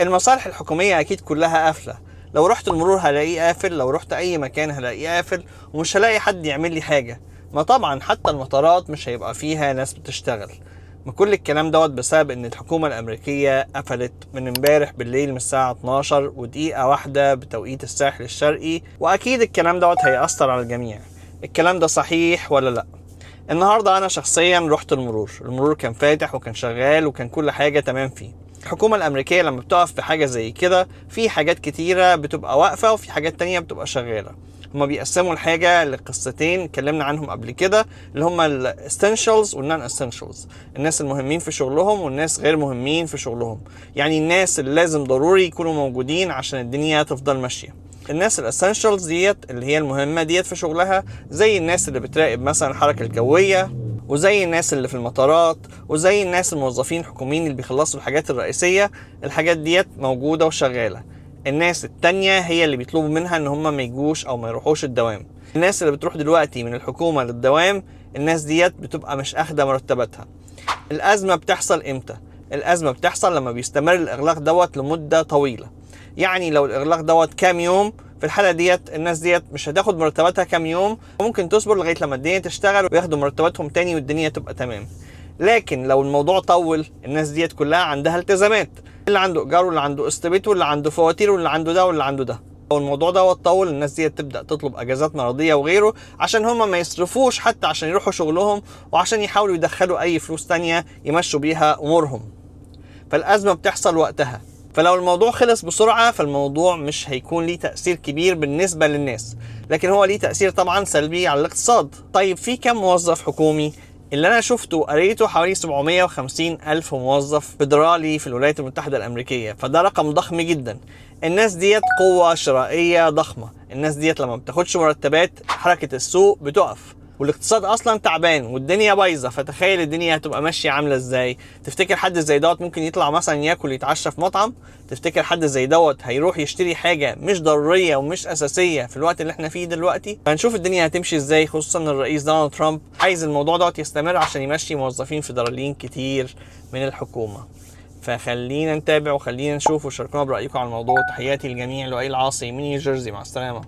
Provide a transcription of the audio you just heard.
المصالح الحكومية أكيد كلها قافلة. لو رحت المرور هلاقيه قافل، لو رحت أي مكان هلاقيه قافل، ومش هلاقي حد يعمل لي حاجة. ما طبعا حتى المطارات مش هيبقى فيها ناس بتشتغل. ما كل الكلام دوت بسبب ان الحكومة الامريكية قفلت من امبارح بالليل من الساعة 12 ودقيقة واحدة بتوقيت الساحل الشرقي، واكيد الكلام دوت هيأثر على الجميع. الكلام ده صحيح ولا لا؟ النهاردة انا شخصيا رحت المرور كان فاتح وكان شغال وكان كل حاجة تمام فيه. الحكومة الامريكية لما بتقف في حاجة زي كده، في حاجات كتيرة بتبقى واقفة وفي حاجات تانية بتبقى شغالة. هما بيقسموا الحاجة لقصتين اتكلمنا عنهم قبل كده، اللي هما الاسينشالز والنون اسينشالز. الناس المهمين في شغلهم والناس غير مهمين في شغلهم. يعني الناس اللي لازم ضروري يكونوا موجودين عشان الدنيا تفضل ماشية. الناس الاسينشالز ديت اللي هي المهمة ديت في شغلها، زي الناس اللي بتراقب مثلا الحركة الجوية، وزي الناس اللي في المطارات، وزي الناس الموظفين الحكوميين اللي بيخلصوا الحاجات الرئيسية. الحاجات ديت موجودة وشغالة. الناس التانية هي اللي بيطلبوا منها ان هم ما يجوش او ما يروحوش الدوام. الناس اللي بتروح دلوقتي من الحكومة للدوام، الناس ديت بتبقى مش اخدة مرتباتها. الازمة بتحصل امتى؟ الازمة بتحصل لما بيستمر الاغلاق دوت لمدة طويلة. يعني لو الاغلاق دوت كام يوم، في الحالة ديت الناس ديت مش هتاخد مرتباتها كام يوم، ممكن تصبر لغاية لما الدنيا تشتغل وياخدوا مرتباتهم تاني والدنيا تبقى تمام. لكن لو الموضوع طول، الناس ديت كلها عندها التزامات، اللي عنده ايجار واللي عنده قسط بيت واللي عنده فواتير واللي عنده ده واللي عنده ده. لو الموضوع ده طول، الناس ديت تبدا تطلب اجازات مرضيه وغيره، عشان هم ما يصرفوش حتى عشان يروحوا شغلهم، وعشان يحاولوا يدخلوا اي فلوس تانية يمشوا بيها امورهم. فالازمه بتحصل وقتها. فلو الموضوع خلص بسرعه، فالموضوع مش هيكون ليه تاثير كبير بالنسبه للناس، لكن هو ليه تاثير طبعا سلبي على الاقتصاد. طيب في كم موظف حكومي؟ اللي انا شفته وقريته حوالي 750 ألف موظف فيدرالي في الولايات المتحدة الأمريكية، فده رقم ضخم جدا. الناس ديت قوة شرائية ضخمة. الناس ديت لما بتاخدش مرتبات، حركة السوق بتقف، والاقتصاد اصلا تعبان والدنيا بايظه. فتخيل الدنيا هتبقى ماشيه عامله ازاي. تفتكر حد زي دوت ممكن يطلع مثلا ياكل يتعشى في مطعم؟ تفتكر حد زي دوت هيروح يشتري حاجه مش ضروريه ومش اساسيه في الوقت اللي احنا فيه دلوقتي؟ فنشوف الدنيا هتمشي ازاي، خصوصا ان الرئيس دونالد ترامب عايز الموضوع دوت يستمر عشان يمشي موظفين فيدراليين كتير من الحكومه. فخلينا نتابع وخلينا نشوف، وشاركونا برايكم على الموضوع. تحياتي للجميع، لؤي العاصي من نيوجيرسي، مع السلامه.